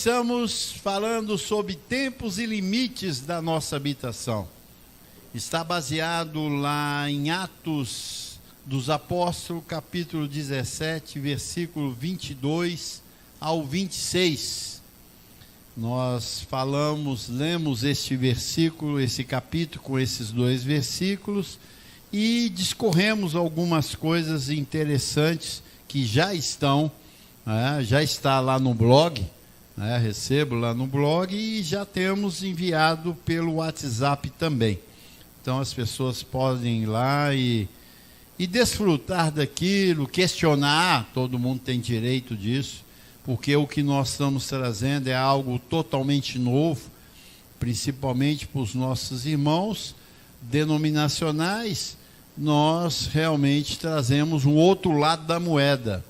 estamos falando sobre tempos e limites da nossa habitação. Está baseado lá em Atos dos Apóstolos, capítulo 17, versículo 22 ao 26. Nós lemos este versículo, esse capítulo com esses dois versículos e discorremos algumas coisas interessantes que já está lá no blog, recebo lá no blog e já temos enviado pelo WhatsApp também. Então as pessoas podem ir lá e desfrutar daquilo, questionar, todo mundo tem direito disso, porque o que nós estamos trazendo é algo totalmente novo, principalmente para os nossos irmãos denominacionais. Nós realmente trazemos um outro lado da moeda.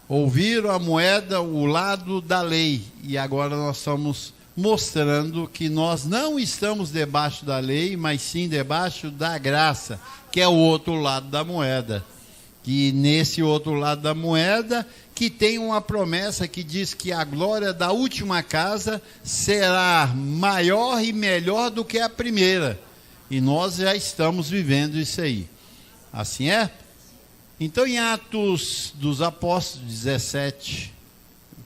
Ouviram a moeda, o lado da lei, e agora nós estamos mostrando que nós não estamos debaixo da lei, mas sim debaixo da graça, que é o outro lado da moeda. E nesse outro lado da moeda, que tem uma promessa que diz que a glória da última casa será maior e melhor do que a primeira. E nós já estamos vivendo isso aí. Assim é? Então, em Atos dos Apóstolos 17,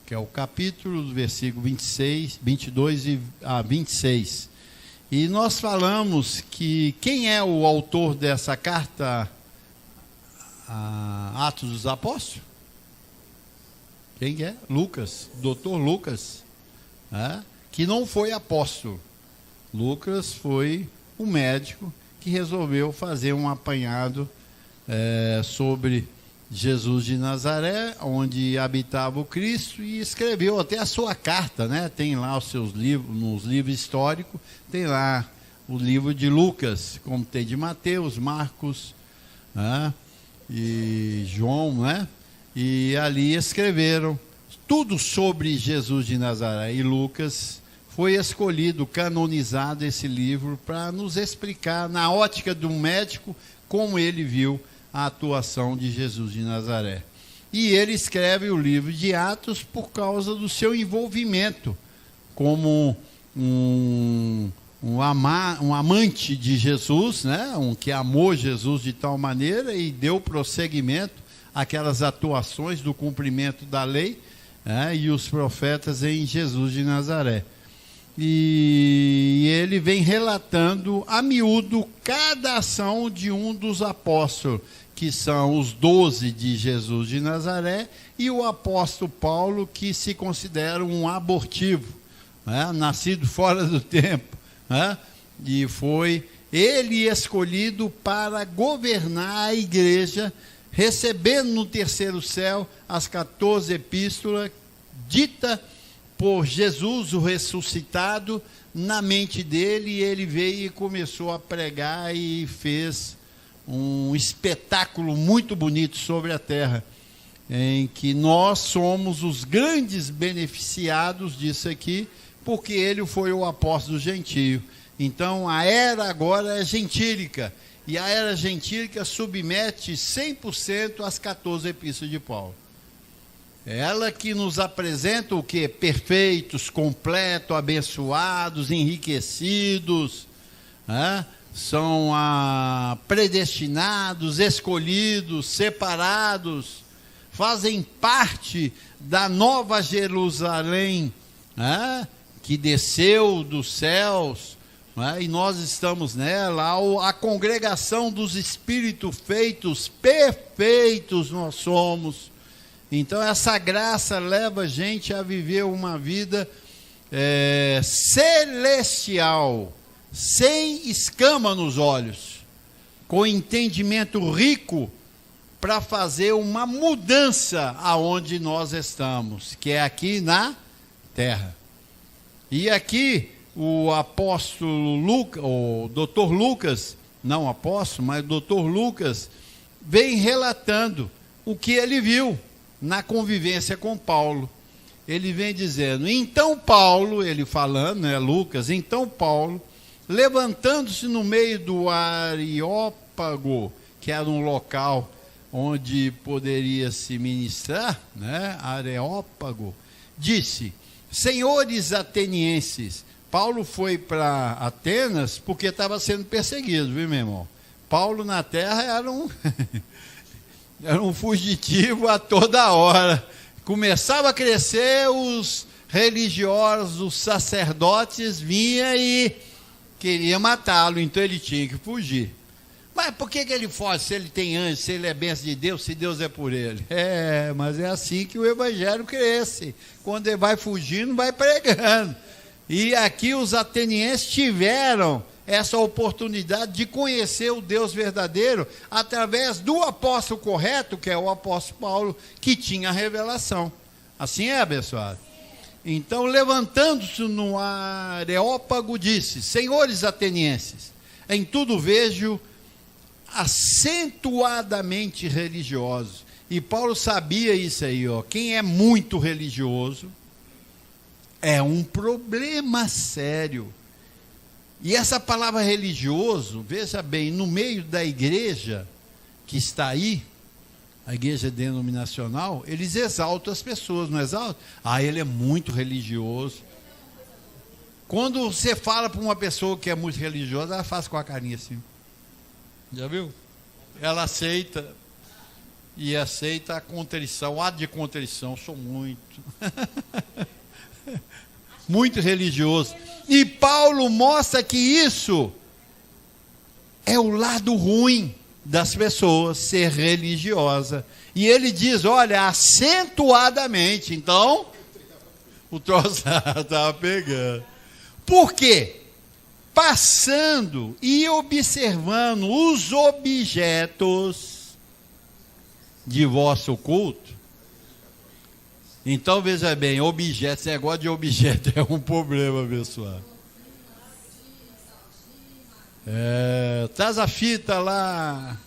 que é o capítulo do versículo 22 a 26. E nós falamos que quem é o autor dessa carta, Atos dos Apóstolos? Quem é? Lucas, doutor Lucas, que não foi apóstolo. Lucas foi um médico que resolveu fazer um apanhado sobre Jesus de Nazaré, onde habitava o Cristo, e escreveu até a sua carta, Tem lá os seus livros, nos livros históricos, tem lá o livro de Lucas, como tem de Mateus, Marcos, e João, E ali escreveram tudo sobre Jesus de Nazaré, e Lucas foi escolhido, canonizado esse livro para nos explicar, na ótica de um médico, como ele viu a atuação de Jesus de Nazaré. E ele escreve o livro de Atos por causa do seu envolvimento como um amante de Jesus, que amou Jesus de tal maneira e deu prosseguimento àquelas atuações do cumprimento da lei, e os profetas em Jesus de Nazaré. E ele vem relatando a miúdo cada ação de um dos apóstolos, que são os 12 de Jesus de Nazaré, e o apóstolo Paulo, que se considera um abortivo, nascido fora do tempo, e foi ele escolhido para governar a igreja, recebendo no terceiro céu as 14 epístolas ditas por Jesus, o ressuscitado, na mente dele. E ele veio e começou a pregar e fez um espetáculo muito bonito sobre a terra, em que nós somos os grandes beneficiados disso aqui, porque ele foi o apóstolo gentio. Então a era agora é gentílica, e a era gentílica submete 100% às 14 epístolas de Paulo. É ela que nos apresenta o quê? Perfeitos, completos, abençoados, enriquecidos, são predestinados, escolhidos, separados, fazem parte da nova Jerusalém, que desceu dos céus, e nós estamos nela, a congregação dos espíritos feitos perfeitos nós somos. Então essa graça leva a gente a viver uma vida celestial, sem escama nos olhos, com entendimento rico para fazer uma mudança aonde nós estamos, que é aqui na terra. E aqui o apóstolo Lucas, o doutor Lucas, não apóstolo, mas o doutor Lucas, vem relatando o que ele viu na convivência com Paulo. Ele vem dizendo, então Paulo, ele falando, Lucas, então Paulo, levantando-se no meio do Areópago, que era um local onde poderia se ministrar, Areópago, disse, senhores atenienses. Paulo foi para Atenas porque estava sendo perseguido, viu, meu irmão? Paulo na terra era era um fugitivo a toda hora. Começava a crescer, os religiosos, os sacerdotes vinham e queriam matá-lo, então ele tinha que fugir. Mas por que ele foge? Se ele tem anjo, se ele é bênção de Deus, se Deus é por ele. Mas é assim que o evangelho cresce. Quando ele vai fugindo, vai pregando. E aqui os atenienses tiveram essa oportunidade de conhecer o Deus verdadeiro através do apóstolo correto, que é o apóstolo Paulo, que tinha a revelação. Assim é, abençoado. Então, levantando-se no Areópago, disse: senhores atenienses, em tudo vejo acentuadamente religiosos. E Paulo sabia isso aí, ó. Quem é muito religioso é um problema sério. E essa palavra religioso, veja bem, no meio da igreja que está aí, a igreja denominacional, eles exaltam as pessoas, não exaltam? Ele é muito religioso. Quando você fala para uma pessoa que é muito religiosa, ela faz com a carinha assim. Já viu? Ela aceita, e aceita a contrição, ato de contrição, sou muito. Muito religioso. E Paulo mostra que isso é o lado ruim das pessoas, ser religiosa. E ele diz, olha, acentuadamente. Então, o troço estava pegando. Por quê? Passando e observando os objetos de vosso culto. Então, veja bem, objeto, esse negócio de objeto é um problema, pessoal. Traz a fita lá,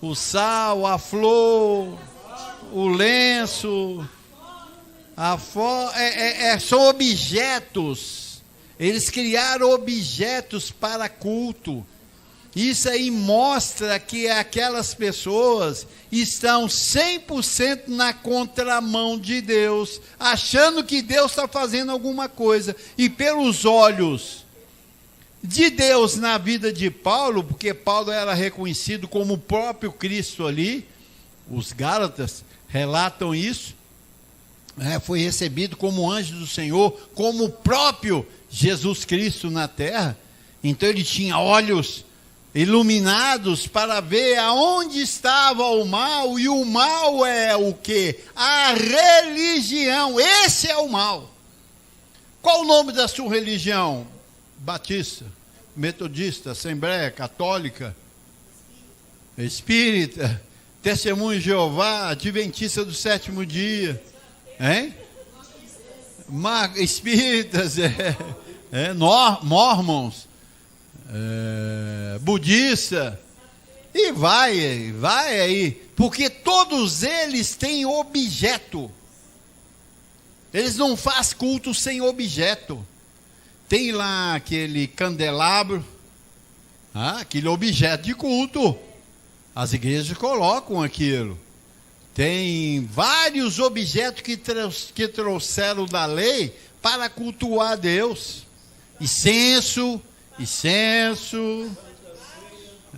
o sal, a flor, o lenço, são objetos. Eles criaram objetos para culto. Isso aí mostra que aquelas pessoas estão 100% na contramão de Deus, achando que Deus está fazendo alguma coisa. E pelos olhos de Deus na vida de Paulo, porque Paulo era reconhecido como o próprio Cristo ali, os Gálatas relatam isso, foi recebido como anjo do Senhor, como o próprio Jesus Cristo na terra. Então ele tinha olhos iluminados para ver aonde estava o mal, e o mal é o quê? A religião. Esse é o mal. Qual o nome da sua religião? Batista, metodista, assembleia, católica, espírita, testemunho de Jeová, adventista do sétimo dia, hein? Espíritas, mormons, budista, e vai aí, porque todos eles têm objeto. Eles não fazem culto sem objeto. Tem lá aquele candelabro, aquele objeto de culto. As igrejas colocam aquilo. Tem vários objetos que trouxeram da lei para cultuar a Deus. Incenso,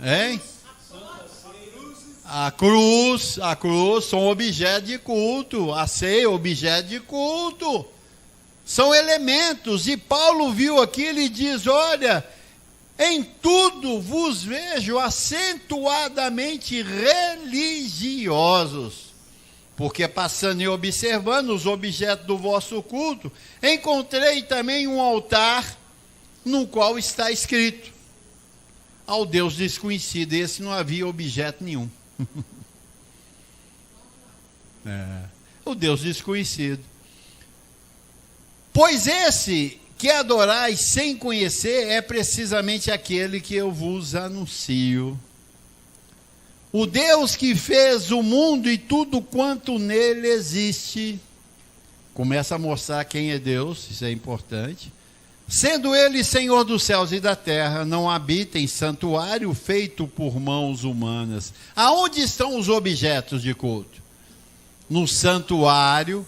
hein? A cruz são objetos de culto. A ceia, objeto de culto. São elementos. E Paulo viu aqui, ele diz, olha, em tudo vos vejo acentuadamente religiosos, porque passando e observando os objetos do vosso culto, encontrei também um altar no qual está escrito: ao Deus desconhecido. Esse não havia objeto nenhum. O Deus desconhecido. Pois esse que adorais sem conhecer é precisamente aquele que eu vos anuncio. O Deus que fez o mundo e tudo quanto nele existe. Começa a mostrar quem é Deus, isso é importante. Sendo ele Senhor dos céus e da terra, não habita em santuário feito por mãos humanas. Aonde estão os objetos de culto? No santuário,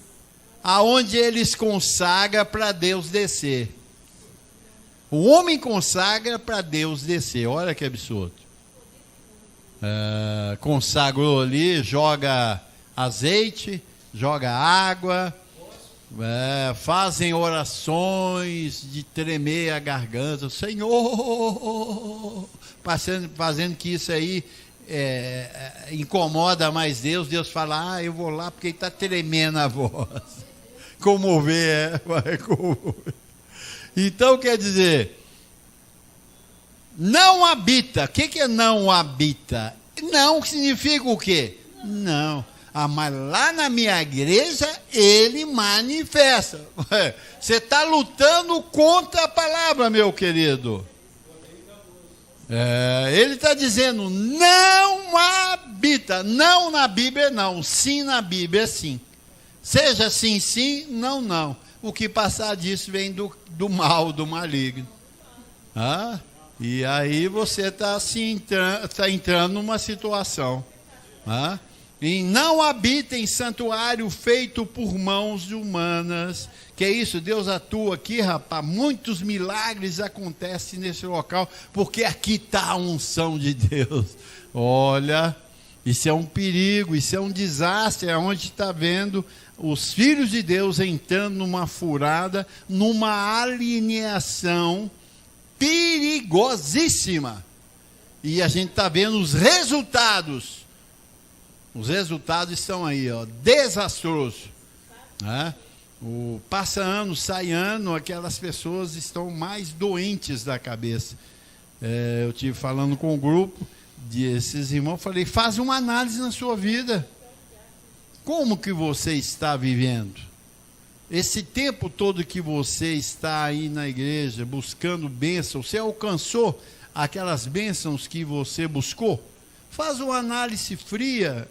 aonde eles consagram para Deus descer. O homem consagra para Deus descer. Olha que absurdo. Consagrou ali, joga azeite, joga água, fazem orações de tremer a garganta. Senhor, fazendo que isso aí incomoda mais Deus. Deus fala, eu vou lá porque ele está tremendo a voz. Comover, vai comover. Então, quer dizer, não habita. O que é não habita? Não significa o quê? Não. Mas lá na minha igreja, ele manifesta. Você está lutando contra a palavra, meu querido. Ele está dizendo, não habita. Não na Bíblia, não. Sim na Bíblia, sim. Seja sim, sim, não, não. O que passar disso vem do mal, do maligno. E aí você está entrando numa situação. E não habita em santuário feito por mãos humanas. Que é isso? Deus atua aqui, rapaz. Muitos milagres acontecem nesse local, porque aqui está a unção de Deus. Olha, isso é um perigo, isso é um desastre. É onde está vendo os filhos de Deus entrando numa furada, numa alineação perigosíssima. E a gente está vendo os resultados. Os resultados estão aí, desastroso. Passa ano, sai ano, aquelas pessoas estão mais doentes da cabeça. Eu tive falando com um grupo desses irmãos, falei, faz uma análise na sua vida. Como que você está vivendo? Esse tempo todo que você está aí na igreja buscando bênçãos, você alcançou aquelas bênçãos que você buscou? Faz uma análise fria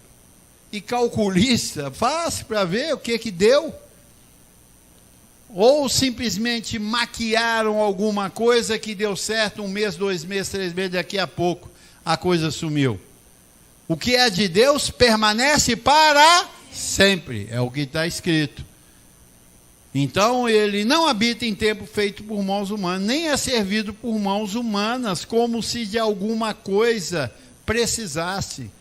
e calculista, faz para ver o que deu. Ou simplesmente maquiaram alguma coisa que deu certo 1 mês, 2 meses, 3 meses, daqui a pouco a coisa sumiu. O que é de Deus permanece para sempre, é o que está escrito. Então ele não habita em templo feito por mãos humanas, nem é servido por mãos humanas, como se de alguma coisa precisasse.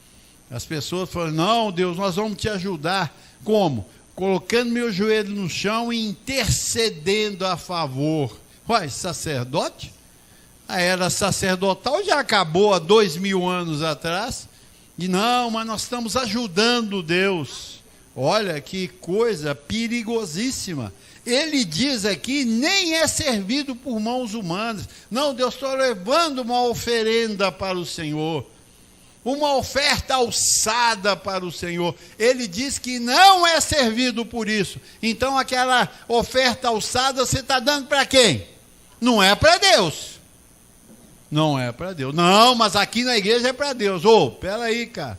As pessoas falam, não, Deus, nós vamos te ajudar. Como? Colocando meu joelho no chão e intercedendo a favor. Uai, sacerdote? A era sacerdotal já acabou há 2000 anos atrás. E não, mas nós estamos ajudando Deus. Olha que coisa perigosíssima. Ele diz aqui, nem é servido por mãos humanas. Não, Deus está levando uma oferenda para o Senhor. Uma oferta alçada para o Senhor. Ele diz que não é servido por isso. Então aquela oferta alçada você está dando para quem? Não é para Deus. Não é para Deus. Não, mas aqui na igreja é para Deus. Peraí, cara.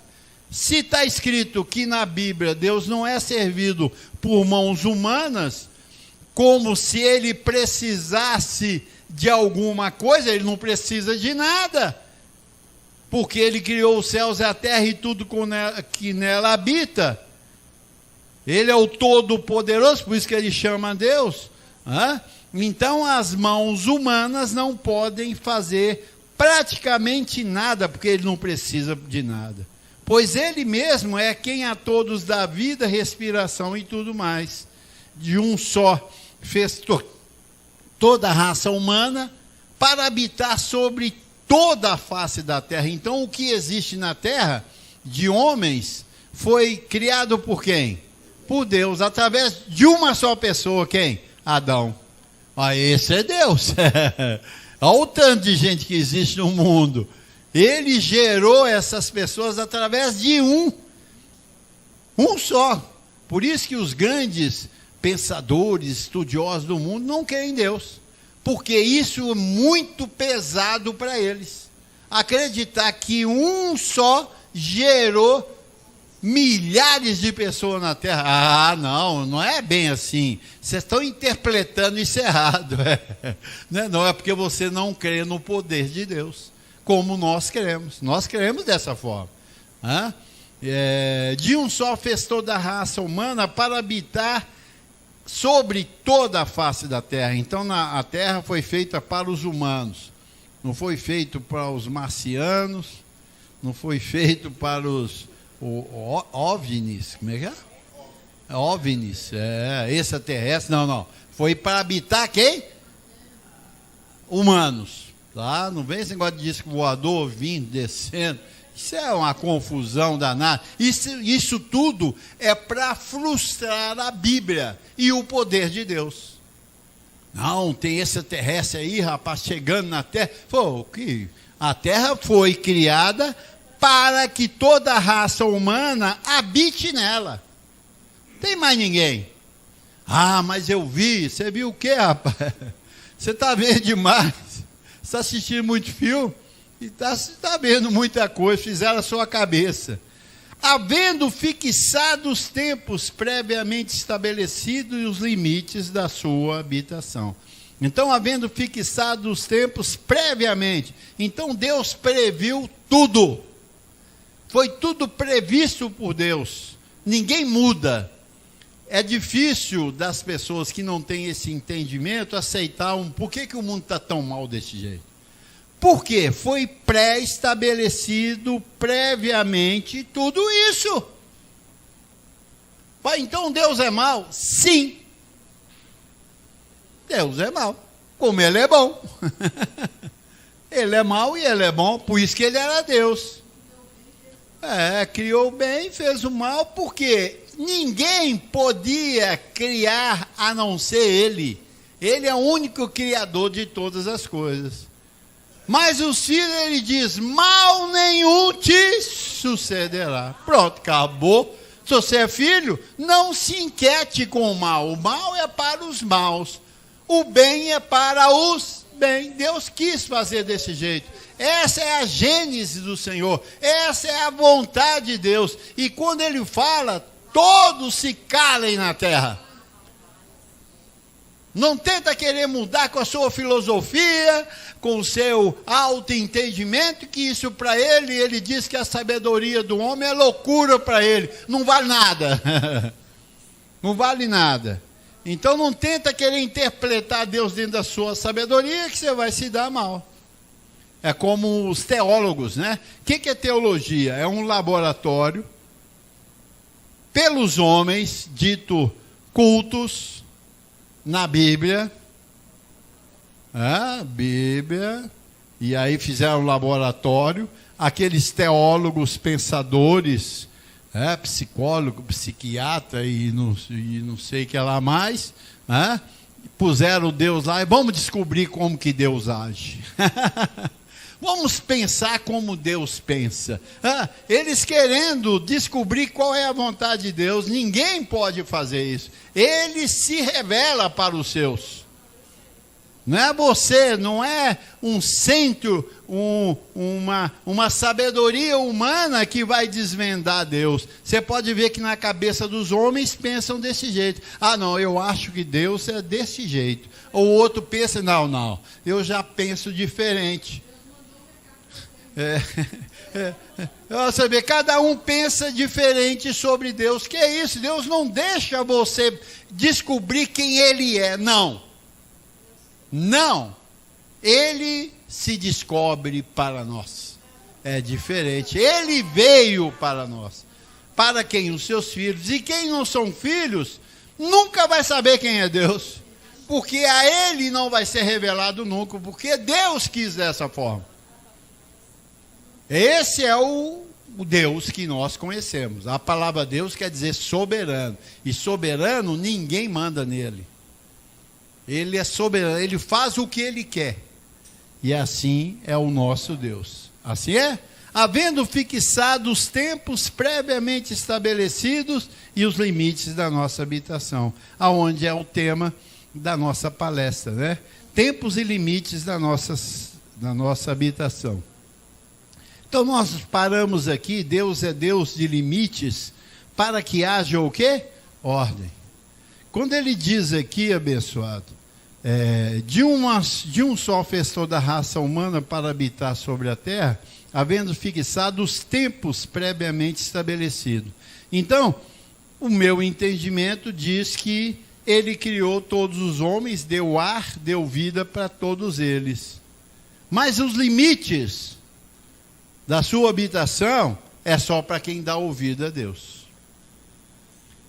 Se está escrito que na Bíblia Deus não é servido por mãos humanas, como se ele precisasse de alguma coisa, ele não precisa de nada. Porque ele criou os céus e a terra e tudo que nela habita. Ele é o Todo-Poderoso, por isso que ele chama Deus. Então as mãos humanas não podem fazer praticamente nada, porque ele não precisa de nada. Pois ele mesmo é quem a todos dá vida, respiração e tudo mais. De um só fez toda a raça humana para habitar sobre toda a face da terra. Então o que existe na terra de homens foi criado por quem? Por Deus, através de uma só pessoa. Quem? Adão. Esse é Deus. Olha o tanto de gente que existe no mundo. Ele gerou essas pessoas através de um só. Por isso que os grandes pensadores, estudiosos do mundo não creem em Deus. Porque isso é muito pesado para eles. Acreditar que um só gerou milhares de pessoas na Terra. Não é bem assim. Vocês estão interpretando isso errado. Não é porque você não crê no poder de Deus, como nós cremos. Nós cremos dessa forma. De um só fez toda a raça humana para habitar sobre toda a face da terra. Então a terra foi feita para os humanos, não foi feito para os marcianos, não foi feito para os OVNIs, como é que é? OVNIs, extraterrestres, não. Foi para habitar quem? Humanos, tá? Não vem esse negócio de disco voador vindo, descendo. Isso é uma confusão danada. Isso tudo é para frustrar a Bíblia e o poder de Deus. Não, tem extraterrestre aí, rapaz, chegando na Terra. Pô, a Terra foi criada para que toda a raça humana habite nela. Tem mais ninguém. Ah, mas eu vi. Você viu o quê, rapaz? Você está vendo demais. Você está assistindo muito filme e está vendo muita coisa. Fizeram a sua cabeça. Havendo fixado os tempos previamente estabelecidos e os limites da sua habitação. Então, havendo fixado os tempos previamente. Então, Deus previu tudo. Foi tudo previsto por Deus. Ninguém muda. É difícil das pessoas que não têm esse entendimento aceitar por que o mundo está tão mal desse jeito. Por quê? Foi pré-estabelecido previamente tudo isso. Então Deus é mau? Sim. Deus é mau. Como Ele é bom. Ele é mau e Ele é bom, por isso que Ele era Deus. Criou o bem, fez o mal, porque ninguém podia criar a não ser Ele. Ele é o único criador de todas as coisas. Mas os filhos, Ele diz, mal nenhum te sucederá. Pronto, acabou. Se você é filho, não se inquiete com o mal. O mal é para os maus. O bem é para os bem. Deus quis fazer desse jeito. Essa é a gênese do Senhor. Essa é a vontade de Deus. E quando Ele fala, todos se calem na terra. Não tenta querer mudar com a sua filosofia, com o seu autoentendimento, que isso para ele diz que a sabedoria do homem é loucura para ele. Não vale nada. Não vale nada. Então não tenta querer interpretar Deus dentro da sua sabedoria, que você vai se dar mal. É como os teólogos, né? O que é teologia? É um laboratório pelos homens, dito cultos, na Bíblia. Bíblia. E aí fizeram um laboratório. Aqueles teólogos, pensadores, psicólogo, psiquiatra e não sei o que lá mais, puseram Deus lá e vamos descobrir como que Deus age. Vamos pensar como Deus pensa. Eles querendo descobrir qual é a vontade de Deus. Ninguém pode fazer isso. Ele se revela para os seus. Não é você, não é um centro, uma sabedoria humana que vai desvendar Deus. Você pode ver que na cabeça dos homens pensam desse jeito. Não, eu acho que Deus é desse jeito. Ou o outro pensa, não, eu já penso diferente. Você vê, cada um pensa diferente sobre Deus. Que é isso? Deus não deixa você descobrir quem Ele é. Não. Ele se descobre para nós. É diferente. Ele veio para nós. Para quem? Os seus filhos. E quem não são filhos, nunca vai saber quem é Deus. Porque a Ele não vai ser revelado nunca. Porque Deus quis dessa forma. Esse é o Deus que nós conhecemos. A palavra Deus quer dizer soberano. E soberano, ninguém manda nele. Ele é soberano, ele faz o que ele quer. E assim é o nosso Deus. Assim é? Havendo fixado os tempos previamente estabelecidos e os limites da nossa habitação. Aonde é o tema da nossa palestra, né? Tempos e limites da nossa habitação. Então nós paramos aqui, Deus é Deus de limites, para que haja o quê? Ordem. Quando ele diz aqui, abençoado, de um só fez toda a raça humana para habitar sobre a terra, havendo fixado os tempos previamente estabelecidos. Então, o meu entendimento diz que ele criou todos os homens, deu ar, deu vida para todos eles. Mas os limites da sua habitação é só para quem dá ouvido a Deus.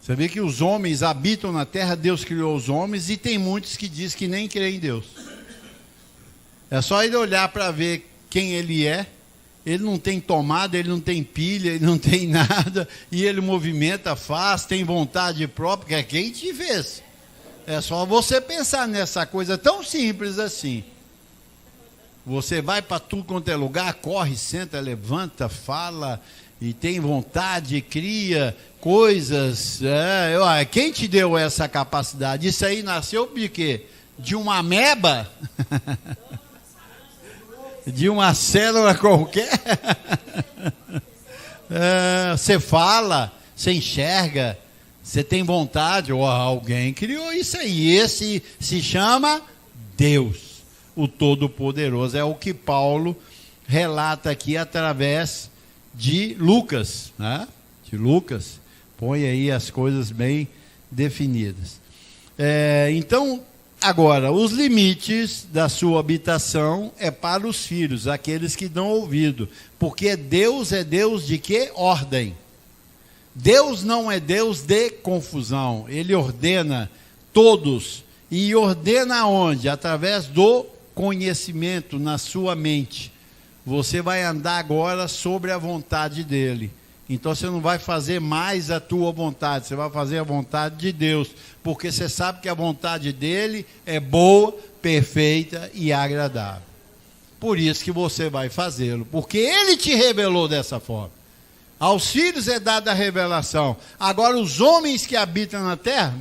Você vê que os homens habitam na terra, Deus criou os homens, e tem muitos que dizem que nem creem em Deus. É só ele olhar para ver quem ele é. Ele não tem tomada, ele não tem pilha, ele não tem nada, e ele movimenta, faz, tem vontade própria, que é quem te fez. É só você pensar nessa coisa tão simples assim. Você vai para tudo quanto é lugar, corre, senta, levanta, fala, e tem vontade, cria coisas. Quem te deu essa capacidade? Isso aí nasceu de quê? De uma ameba? De uma célula qualquer? Você fala, você enxerga, você tem vontade, ou alguém criou isso aí. Esse se chama Deus, o Todo-Poderoso. É o que Paulo relata aqui através de Lucas, né? De Lucas, põe aí as coisas bem definidas. Então, agora, os limites da sua habitação é para os filhos, aqueles que dão ouvido, porque Deus é Deus de quê? Ordem. Deus não é Deus de confusão, Ele ordena todos, e ordena onde? Através do conhecimento na sua mente. Você vai andar agora sobre a vontade dEle. Então você não vai fazer mais a tua vontade, você vai fazer a vontade de Deus, porque você sabe que a vontade dEle é boa, perfeita e agradável. Por isso que você vai fazê-lo, porque Ele te revelou dessa forma. Aos filhos é dada a revelação. Agora os homens que habitam na terra,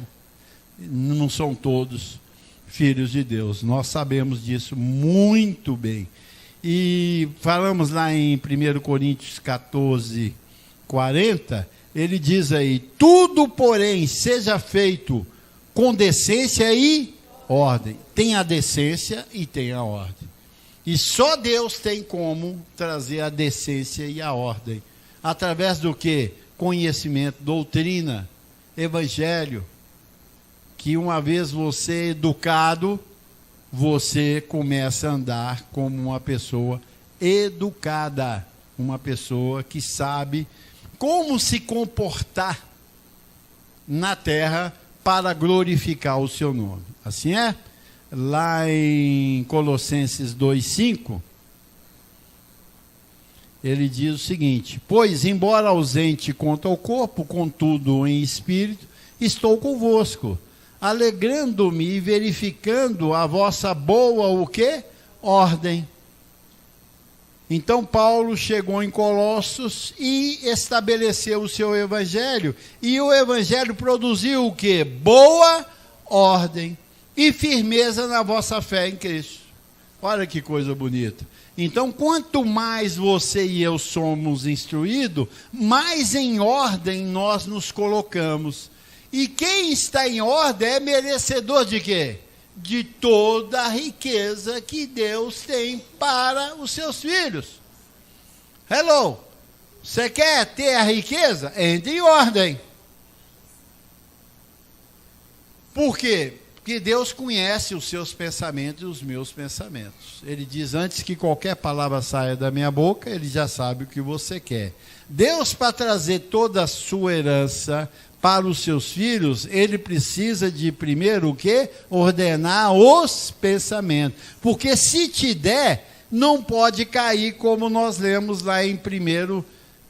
não são todos filhos de Deus. Nós sabemos disso muito bem. E falamos lá em 1 Coríntios 14, 40, ele diz aí: tudo, porém, seja feito com decência e ordem. Tem a decência e tem a ordem. E só Deus tem como trazer a decência e a ordem. Através do quê? Conhecimento, doutrina, evangelho. Que uma vez você é educado, você começa a andar como uma pessoa educada. Uma pessoa que sabe como se comportar na terra para glorificar o seu nome. Assim é? Lá em Colossenses 2:5, ele diz o seguinte: pois, embora ausente quanto ao corpo, contudo em espírito, estou convosco, alegrando-me e verificando a vossa boa, o quê? Ordem. Então Paulo chegou em Colossos e estabeleceu o seu evangelho, e o evangelho produziu o quê? Boa ordem e firmeza na vossa fé em Cristo. Olha que coisa bonita. Então, quanto mais você e eu somos instruídos, mais em ordem nós nos colocamos. E quem está em ordem é merecedor de quê? De toda a riqueza que Deus tem para os seus filhos. Hello, você quer ter a riqueza? Entre em ordem. Por quê? Porque Deus conhece os seus pensamentos e os meus pensamentos. Ele diz: antes que qualquer palavra saia da minha boca, Ele já sabe o que você quer. Deus, para trazer toda a sua herança para os seus filhos, Ele precisa de primeiro o quê? Ordenar os pensamentos. Porque se te der, não pode cair, como nós lemos lá em 1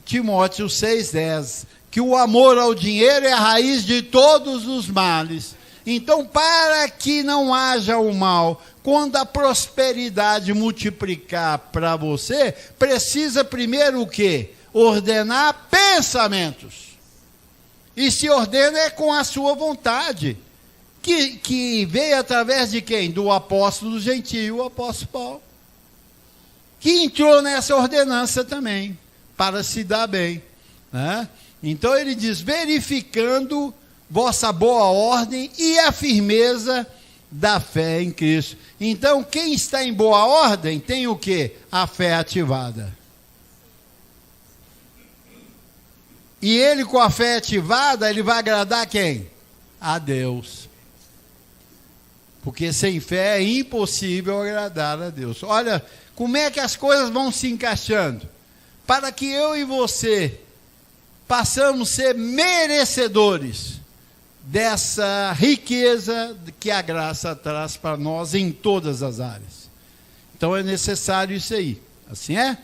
Timóteo 6,10, que o amor ao dinheiro é a raiz de todos os males. Então, para que não haja o mal, quando a prosperidade multiplicar para você, precisa primeiro o quê? Ordenar pensamentos. E se ordena é com a sua vontade, que veio através de quem? Do apóstolo gentio, o apóstolo Paulo, que entrou nessa ordenança também, para se dar bem, né? Então ele diz: verificando vossa boa ordem e a firmeza da fé em Cristo. Então, quem está em boa ordem tem o quê? A fé ativada. E ele, com a fé ativada, ele vai agradar quem? A Deus. Porque sem fé é impossível agradar a Deus. Olha como é que as coisas vão se encaixando. Para que eu e você passamos a ser merecedores dessa riqueza que a graça traz para nós em todas as áreas. Então é necessário isso aí. Assim é?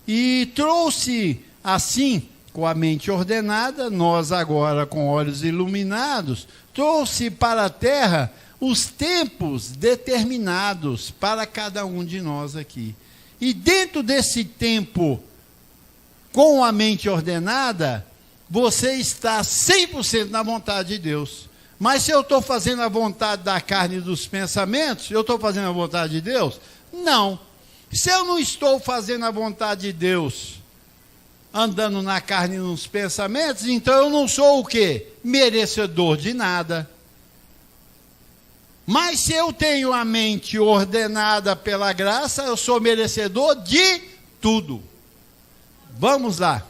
E trouxe assim, com a mente ordenada, nós agora com olhos iluminados, trouxe para a terra os tempos determinados para cada um de nós aqui. E dentro desse tempo, com a mente ordenada, você está 100% na vontade de Deus. Mas se eu estou fazendo a vontade da carne e dos pensamentos, eu estou fazendo a vontade de Deus? Não. Se eu não estou fazendo a vontade de Deus, andando na carne e nos pensamentos, então eu não sou o quê? Merecedor de nada. Mas se eu tenho a mente ordenada pela graça, eu sou merecedor de tudo. Vamos lá.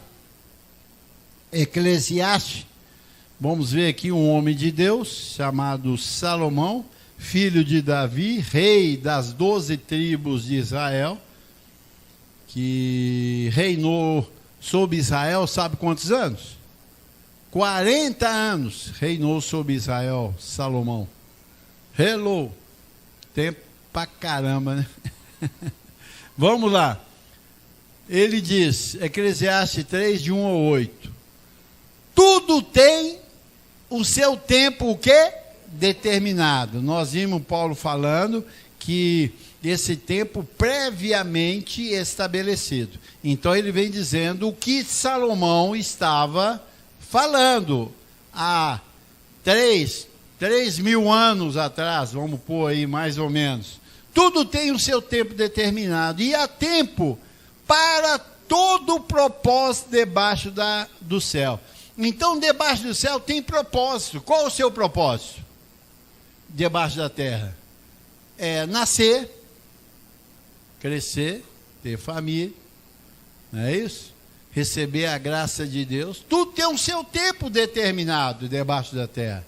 Eclesiastes, vamos ver aqui um homem de Deus, chamado Salomão, filho de Davi, rei das 12 tribos de Israel, que reinou sobre Israel, sabe quantos anos? 40 anos reinou sobre Israel, Salomão. Hello, tempo pra caramba, né? Vamos lá. Ele diz, Eclesiastes 3, de 1 a 8. Tudo tem o seu tempo, o quê? Determinado. Nós vimos Paulo falando que esse tempo previamente estabelecido. Então ele vem dizendo o que Salomão estava falando há 3.000 anos atrás, vamos pôr aí mais ou menos. Tudo tem o seu tempo determinado, e há tempo para todo o propósito debaixo do céu. Então, debaixo do céu tem propósito. Qual o seu propósito? Debaixo da terra. É nascer, crescer, ter família, não é isso? Receber a graça de Deus. Tudo tem o seu tempo determinado debaixo da terra.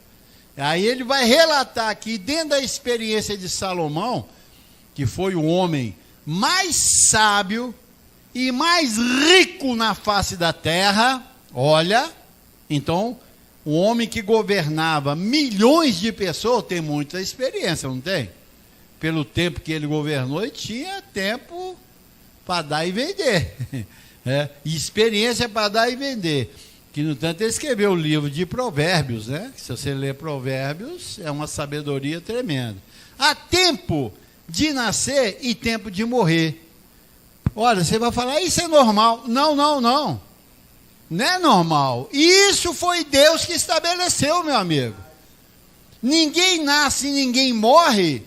Aí ele vai relatar aqui, dentro da experiência de Salomão, que foi o homem mais sábio e mais rico na face da terra. Olha, então, um homem que governava milhões de pessoas tem muita experiência, não tem? Pelo tempo que ele governou, ele tinha tempo para dar e vender. E experiência para dar e vender. Que, no tanto, ele escreveu o livro de Provérbios, né? Se você ler Provérbios, é uma sabedoria tremenda. Há tempo de nascer e tempo de morrer. Olha, você vai falar, isso é normal. Não. Não é normal. Isso foi Deus que estabeleceu, meu amigo. Ninguém nasce e ninguém morre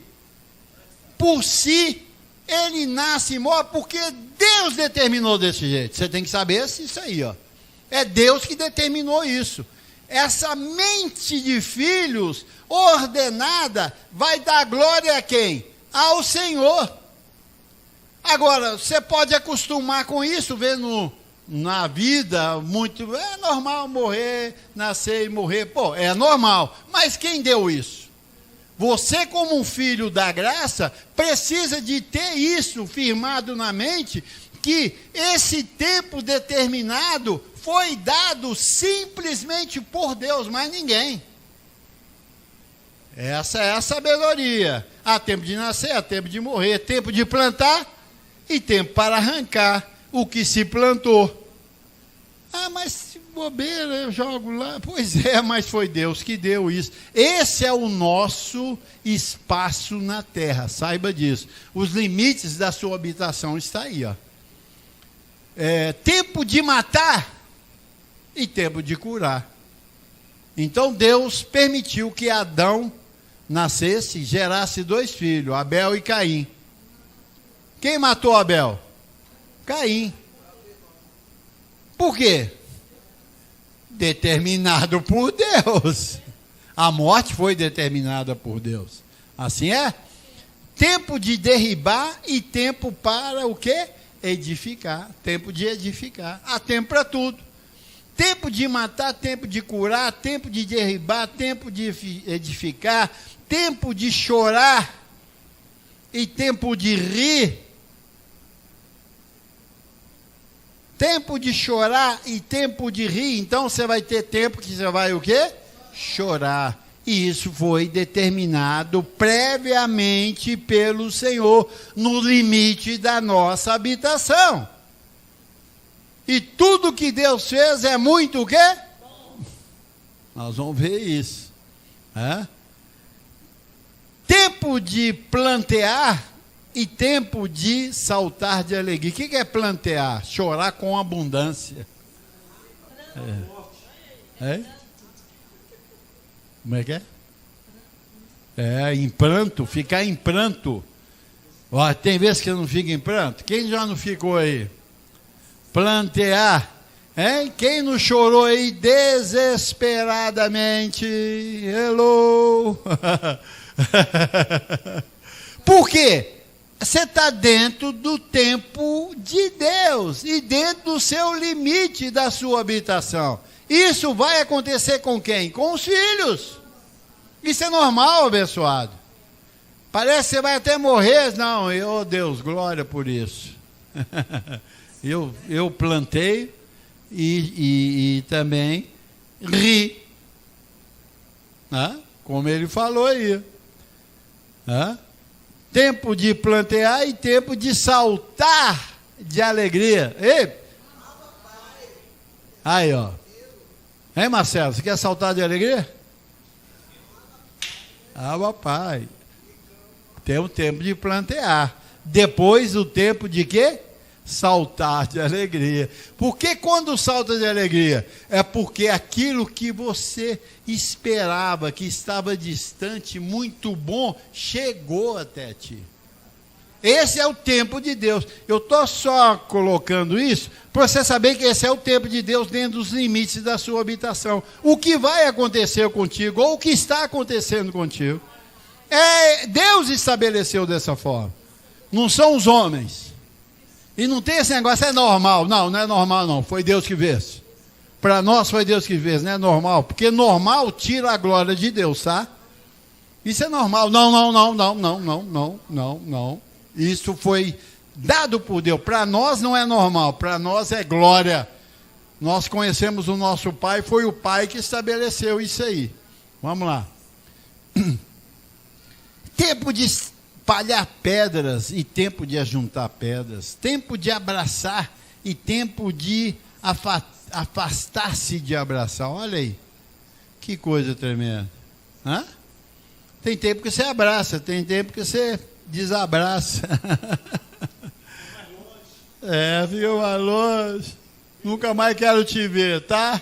por si. Ele nasce e morre porque Deus determinou desse jeito. Você tem que saber isso aí, ó. É Deus que determinou isso. Essa mente de filhos ordenada vai dar glória a quem? Ao Senhor. Agora, você pode acostumar com isso, vendo na vida muito, é normal morrer, nascer e morrer. Pô, é normal. Mas quem deu isso? Você, como um filho da graça, precisa de ter isso firmado na mente, que esse tempo determinado foi dado simplesmente por Deus, mais ninguém. Essa é a sabedoria. Há tempo de nascer, há tempo de morrer, tempo de plantar e tempo para arrancar o que se plantou. Ah, mas bobeira, eu jogo lá. Pois é, mas foi Deus que deu isso. Esse é o nosso espaço na terra, saiba disso. Os limites da sua habitação estão aí, ó. Tempo de matar e tempo de curar. Então Deus permitiu que Adão nascesse, gerasse 2 filhos, Abel e Caim. Quem matou Abel? Caim. Por quê? Determinado por Deus. A morte foi determinada por Deus. Assim é? Tempo de derribar e tempo para o quê? Edificar. Tempo de edificar. Há tempo para tudo. Tempo de matar, tempo de curar, tempo de derribar, tempo de edificar, tempo de chorar e tempo de rir. Tempo de chorar e tempo de rir. Então você vai ter tempo que você vai o quê? Chorar. E isso foi determinado previamente pelo Senhor no limite da nossa habitação. E tudo que Deus fez é muito o quê? Nós vamos ver isso. Tempo de plantear e tempo de saltar de alegria. O que é plantear? Chorar com abundância. Como é que é? Em pranto, ficar em pranto. Ó, tem vezes que eu não fico em pranto? Quem já não ficou aí? Plantear. Hein? Quem não chorou aí desesperadamente? Hello! Por quê? Você está dentro do tempo de Deus e dentro do seu limite da sua habitação. Isso vai acontecer com quem? Com os filhos. Isso é normal, abençoado. Parece que você vai até morrer. Não, Deus, glória por isso. Eu plantei e também ri. Como ele falou aí. Tempo de plantear e tempo de saltar de alegria. Ei! Aí, ó. Hein, Marcelo? Você quer saltar de alegria? Papai. Tem o tempo de plantear. Depois o tempo de quê? Saltar de alegria. Por que quando salta de alegria? É porque aquilo que você esperava, que estava distante, muito bom, chegou até ti. Esse é o tempo de Deus. Eu estou só colocando isso para você saber que esse é o tempo de Deus dentro dos limites da sua habitação. O que vai acontecer contigo, ou o que está acontecendo contigo, Deus estabeleceu dessa forma. Não são os homens. E não tem esse negócio, é normal. Não, não é normal não, foi Deus que fez. Para nós foi Deus que fez, não é normal. Porque normal tira a glória de Deus, tá? Isso é normal. Não. Isso foi dado por Deus. Para nós não é normal, para nós é glória. Nós conhecemos o nosso Pai, foi o Pai que estabeleceu isso aí. Vamos lá. Tempo de espalhar pedras e tempo de ajuntar pedras, tempo de abraçar e tempo de afastar-se de abraçar. Olha aí, que coisa tremenda. Tem tempo que você abraça, tem tempo que você desabraça. Fica mais longe. Nunca mais quero te ver, tá?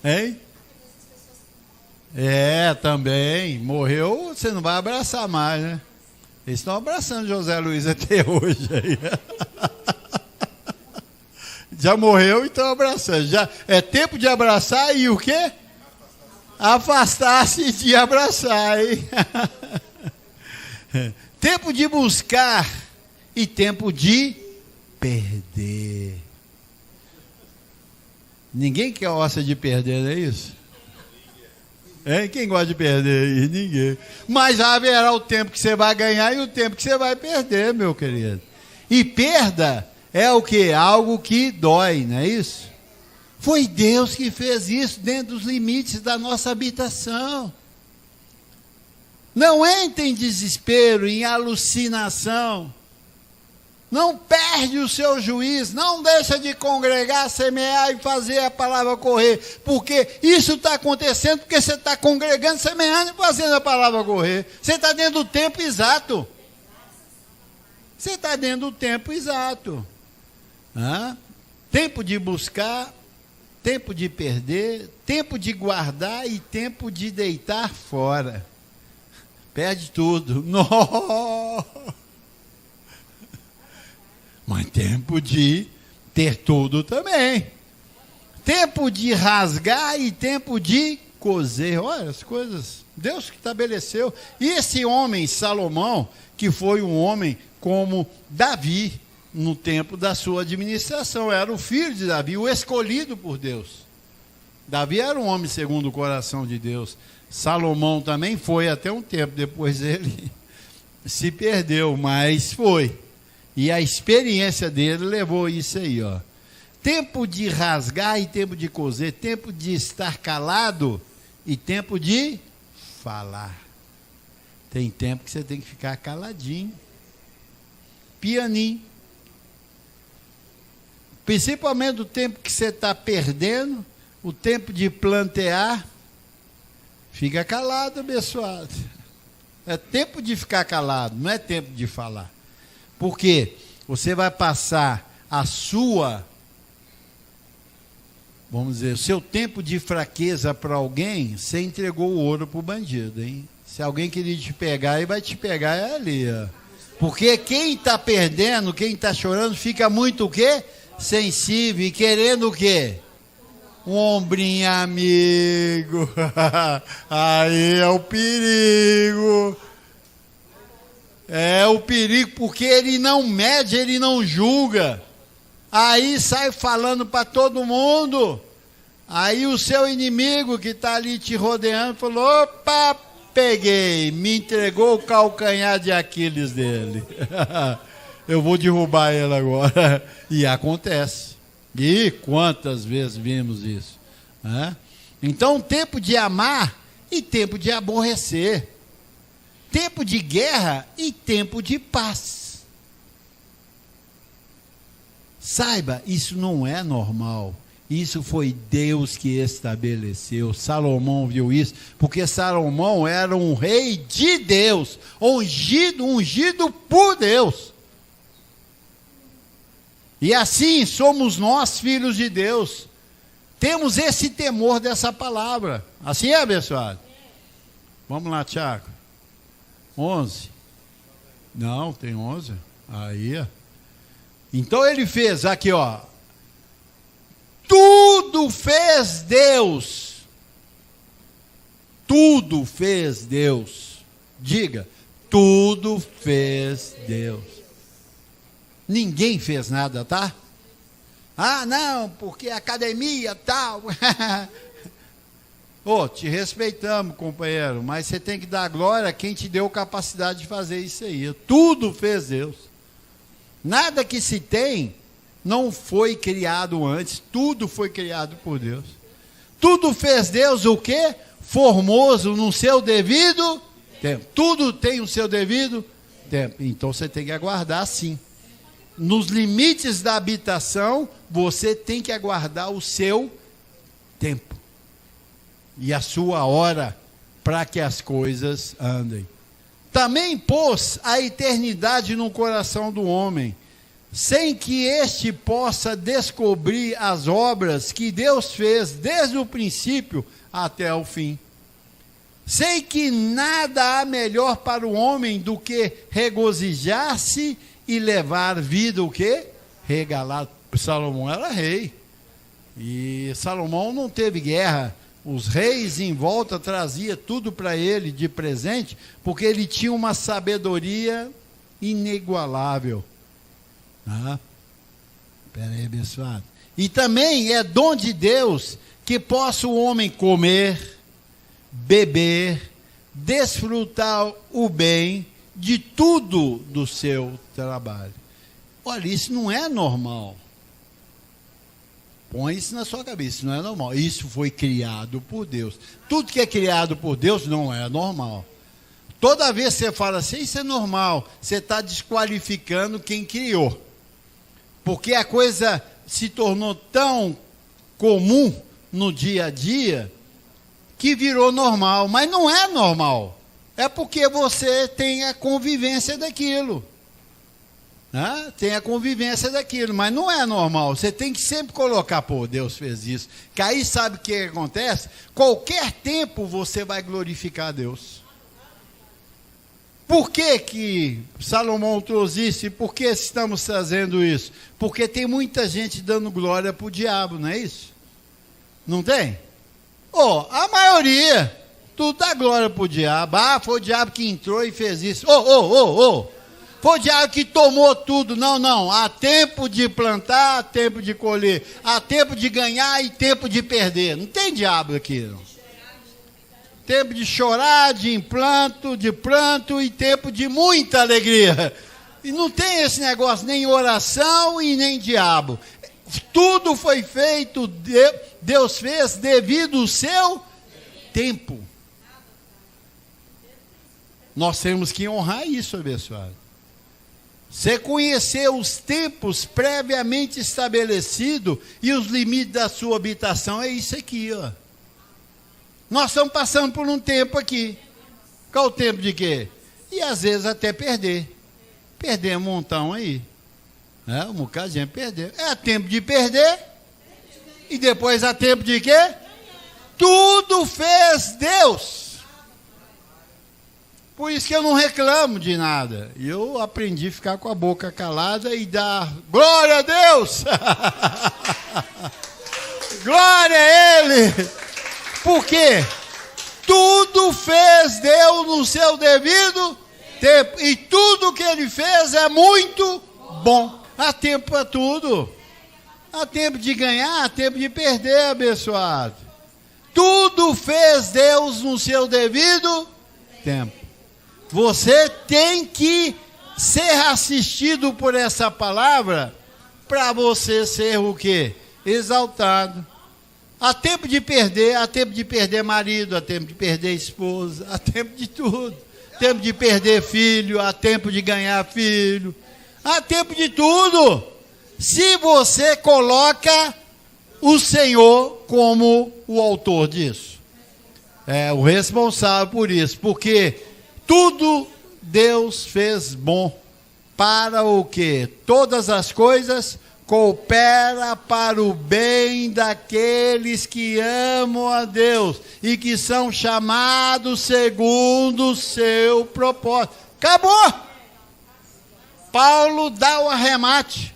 Hein? Também. Morreu, você não vai abraçar mais, né? Eles estão abraçando José Luiz até hoje aí. Já morreu e estão abraçando. Já é tempo de abraçar e o quê? Afastar-se de abraçar, hein? Tempo de buscar e tempo de perder. Ninguém quer ossa de perder, não é isso? Quem gosta de perder aí? Ninguém. Mas haverá o tempo que você vai ganhar e o tempo que você vai perder, meu querido. E perda é o quê? Algo que dói, não é isso? Foi Deus que fez isso dentro dos limites da nossa habitação. Não entre em desespero, em alucinação. Não perde o seu juízo, não deixa de congregar, semear e fazer a palavra correr, porque isso está acontecendo porque você está congregando, semeando e fazendo a palavra correr. Você está dentro do tempo exato. Você está dentro do tempo exato. Tempo de buscar, tempo de perder, tempo de guardar e tempo de deitar fora. Perde tudo. Não. Mas tempo de ter tudo também. Tempo de rasgar e tempo de coser. Olha as coisas. Deus que estabeleceu. E esse homem, Salomão, que foi um homem como Davi, no tempo da sua administração. Era o filho de Davi, o escolhido por Deus. Davi era um homem segundo o coração de Deus. Salomão também foi até um tempo, depois ele se perdeu, mas foi. E a experiência dele levou isso aí, ó. Tempo de rasgar e tempo de coser, tempo de estar calado e tempo de falar. Tem tempo que você tem que ficar caladinho, pianinho. Principalmente o tempo que você está perdendo, o tempo de plantear, fica calado, abençoado. É tempo de ficar calado, não é tempo de falar. Porque você vai passar a sua, vamos dizer, o seu tempo de fraqueza para alguém, você entregou o ouro para o bandido, hein? Se alguém querer te pegar, ele vai te pegar ali, ó. Porque quem está perdendo, quem está chorando, fica muito o quê? Sensível e querendo o quê? Um ombrinho amigo. Aí é o perigo. É o perigo, porque ele não mede, ele não julga. Aí sai falando para todo mundo. Aí o seu inimigo que está ali te rodeando falou: opa, peguei, me entregou o calcanhar de Aquiles dele. Eu vou derrubar ele agora. E acontece. E quantas vezes vimos isso? Né? Então, tempo de amar e tempo de aborrecer. Tempo de guerra e tempo de paz. Saiba, isso não é normal. Isso foi Deus que estabeleceu. Salomão viu isso, porque Salomão era um rei de Deus, ungido por Deus. E assim somos nós, filhos de Deus. Temos esse temor dessa palavra. Assim é, abençoado? Vamos lá, Tiago. 11. Não, tem 11. Aí. Então ele fez aqui, ó. Tudo fez Deus. Tudo fez Deus. Diga, tudo fez Deus. Ninguém fez nada, tá? Ah, não, porque academia tal. Te respeitamos, companheiro, mas você tem que dar glória a quem te deu capacidade de fazer isso aí. Tudo fez Deus. Nada que se tem não foi criado antes, tudo foi criado por Deus. Tudo fez Deus o quê? Formoso no seu devido tempo. Tudo tem o seu devido tempo. Então você tem que aguardar sim. Nos limites da habitação, você tem que aguardar o seu tempo e a sua hora para que as coisas andem. Também pôs a eternidade no coração do homem, sem que este possa descobrir as obras que Deus fez desde o princípio até o fim. Sei que nada há melhor para o homem do que regozijar-se e levar vida o quê? Regalado. Salomão era rei. E Salomão não teve guerra. Os reis em volta traziam tudo para ele de presente, porque ele tinha uma sabedoria inigualável. Espera aí, abençoado. E também é dom de Deus que possa o homem comer, beber, desfrutar o bem de tudo do seu trabalho. Olha, isso não é normal. Põe isso na sua cabeça, isso não é normal. Isso foi criado por Deus. Tudo que é criado por Deus não é normal. Toda vez que você fala assim, isso é normal, você está desqualificando quem criou. Porque a coisa se tornou tão comum no dia a dia que virou normal. Mas não é normal. É porque você tem a convivência daquilo. Tem a convivência daquilo, mas não é normal. Você tem que sempre colocar, Deus fez isso. Que aí sabe o que acontece? Qualquer tempo você vai glorificar a Deus. Por que Salomão trouxe isso? E por que estamos trazendo isso? Porque tem muita gente dando glória para o diabo, não é isso? Não tem? A maioria, tudo dá glória para o diabo. Foi o diabo que entrou e fez isso. Foi o diabo que tomou tudo. Não, não. Há tempo de plantar, há tempo de colher. Há tempo de ganhar e tempo de perder. Não tem diabo aqui, não. Tempo de chorar, de pranto e tempo de muita alegria. E não tem esse negócio, nem oração e nem diabo. Tudo foi feito, Deus fez devido ao seu tempo. Nós temos que honrar isso, abençoado. Você conhecer os tempos previamente estabelecidos e os limites da sua habitação, é isso aqui, ó. Nós estamos passando por um tempo aqui. Qual o tempo de quê? E às vezes até perder. Perder um montão aí. Um bocado de gente perder. É tempo de perder. E depois há tempo de quê? Tudo fez Deus. Por isso que eu não reclamo de nada. Eu aprendi a ficar com a boca calada e dar glória a Deus. Glória a Ele. Por quê? Tudo fez Deus no seu devido tempo. E tudo que Ele fez é muito bom. Há tempo para tudo. Há tempo de ganhar, há tempo de perder, abençoado. Tudo fez Deus no seu devido tempo. Você tem que ser assistido por essa palavra para você ser o quê? Exaltado. Há tempo de perder marido, há tempo de perder esposa, há tempo de tudo. Tempo de perder filho, há tempo de ganhar filho. Há tempo de tudo. Se você coloca o Senhor como o autor disso. É o responsável por isso, porque tudo Deus fez bom. Para o quê? Todas as coisas cooperam para o bem daqueles que amam a Deus e que são chamados segundo o seu propósito. Acabou! Paulo dá o arremate.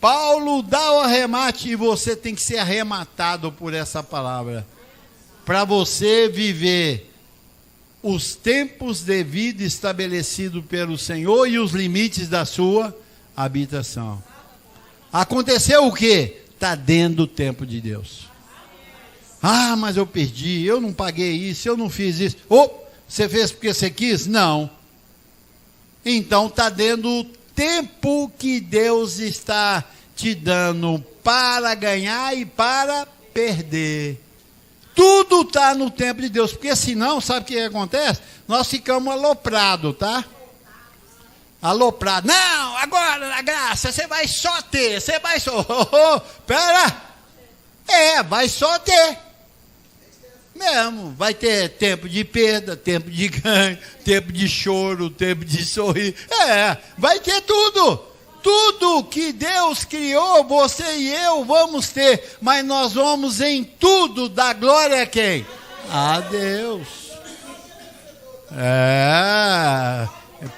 Paulo dá o arremate e você tem que ser arrematado por essa palavra. Para você viver os tempos devidos estabelecidos pelo Senhor e os limites da sua habitação. Aconteceu o quê? Está dentro do tempo de Deus. Ah, mas eu perdi, eu não paguei isso, eu não fiz isso. Você fez porque você quis? Não. Então está dentro do tempo que Deus está te dando para ganhar e para perder. Tudo está no tempo de Deus, porque senão, sabe o que acontece? Nós ficamos aloprados, tá? Aloprado. Não, agora na graça, você vai só ter, você vai só. Pera! Vai só ter. Mesmo, vai ter tempo de perda, tempo de ganho, tempo de choro, tempo de sorrir. Vai ter tudo. Tudo que Deus criou, você e eu vamos ter, mas nós vamos em tudo dar glória a quem? A Deus.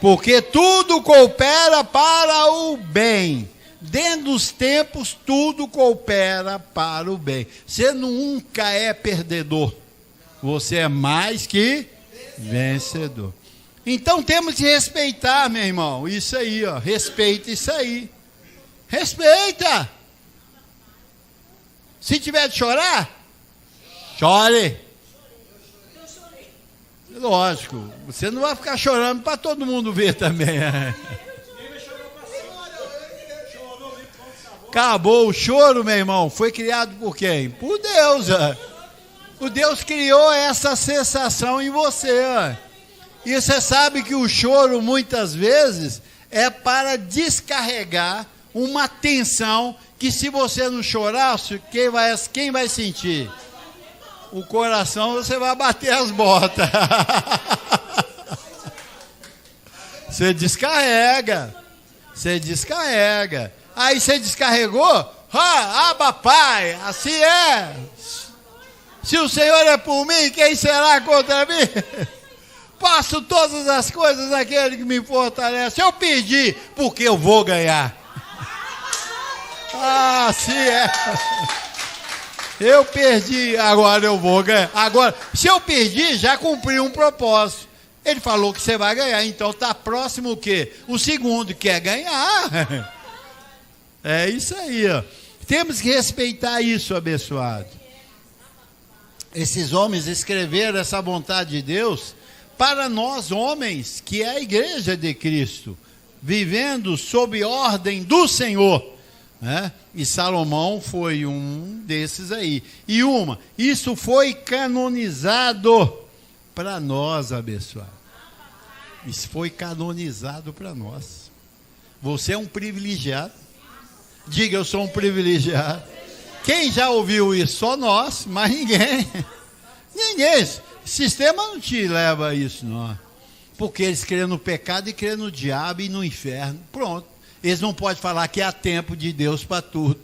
Porque tudo coopera para o bem. Dentro dos tempos, tudo coopera para o bem. Você nunca é perdedor. Você é mais que vencedor. Então temos que respeitar, meu irmão. Isso aí, ó. Respeita isso aí. Respeita. Se tiver de chorar, chore. Lógico. Você não vai ficar chorando para todo mundo ver também. Acabou o choro, meu irmão. Foi criado por quem? Por Deus. O Deus criou essa sensação em você. E você sabe que o choro, muitas vezes, é para descarregar uma tensão que, se você não chorasse, quem vai sentir? O coração, você vai bater as botas. Você descarrega. Aí você descarregou, Abba Pai, assim é. Se o Senhor é por mim, quem será contra mim? Faço todas as coisas naquele que me fortalece. Eu pedi, porque eu vou ganhar. Assim é. Eu perdi, agora eu vou ganhar. Agora, se eu perdi, já cumpri um propósito. Ele falou que você vai ganhar, então está próximo o quê? O segundo quer ganhar. É isso aí, ó. Temos que respeitar isso, abençoado. Esses homens escreveram essa vontade de Deus para nós homens, que é a igreja de Cristo, vivendo sob ordem do Senhor, né? E Salomão foi um desses aí. Isso foi canonizado para nós, abençoado. Isso foi canonizado para nós. Você é um privilegiado. Diga, eu sou um privilegiado. Quem já ouviu isso? Só nós, mas ninguém. Ninguém. O sistema não te leva a isso, não. Porque eles creem no pecado e creem no diabo e no inferno. Pronto. Eles não podem falar que há tempo de Deus para tudo.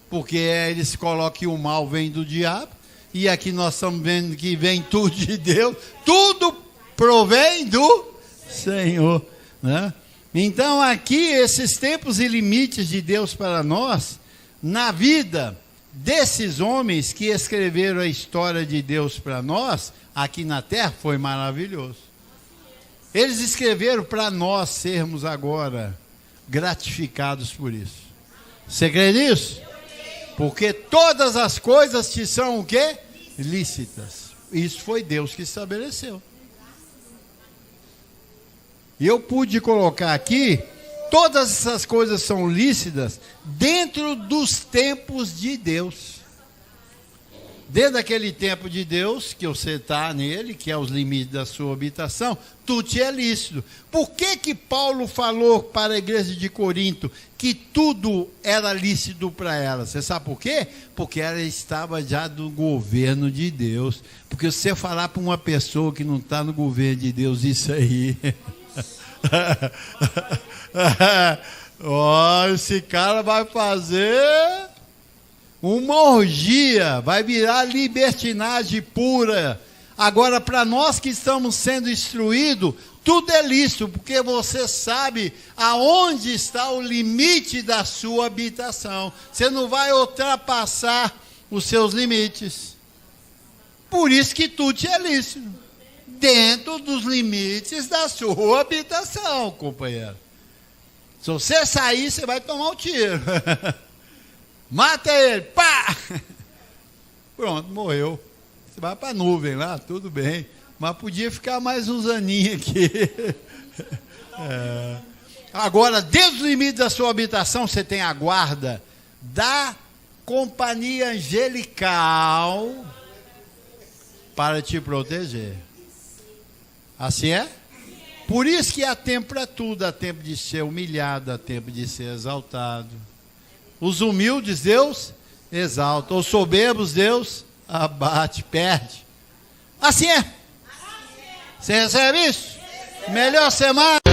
Porque eles colocam que o mal vem do diabo. E aqui nós estamos vendo que vem tudo de Deus. Tudo provém do Senhor, né? Então aqui esses tempos e limites de Deus para nós, na vida desses homens que escreveram a história de Deus para nós, aqui na terra, foi maravilhoso. Eles escreveram para nós sermos agora gratificados por isso. Você crê nisso? Porque todas as coisas te são o quê? Lícitas. Isso foi Deus que estabeleceu. E eu pude colocar aqui, todas essas coisas são lícitas dentro dos tempos de Deus. Dentro daquele tempo de Deus, que você está nele, que é os limites da sua habitação, tudo te é lícito. Por que Paulo falou para a igreja de Corinto que tudo era lícito para ela? Você sabe por quê? Porque ela estava já no governo de Deus. Porque se você falar para uma pessoa que não está no governo de Deus, isso aí... esse cara vai fazer uma orgia, vai virar libertinagem pura. Agora, para nós que estamos sendo instruídos, tudo é lícito, porque você sabe aonde está o limite da sua habitação. Você não vai ultrapassar os seus limites. Por isso que tudo é lícito. Dentro dos limites da sua habitação, companheiro. Se você sair, você vai tomar um tiro. Mata ele, pá! Pronto, morreu. Você vai para a nuvem lá, tudo bem. Mas podia ficar mais uns aninhos aqui. Agora, dentro dos limites da sua habitação, você tem a guarda da companhia angelical para te proteger. Assim é? Por isso que há tempo para tudo, há tempo de ser humilhado, há tempo de ser exaltado. Os humildes Deus exalta, os soberbos Deus abate, perde. Assim é. Você recebe isso? Melhor semana.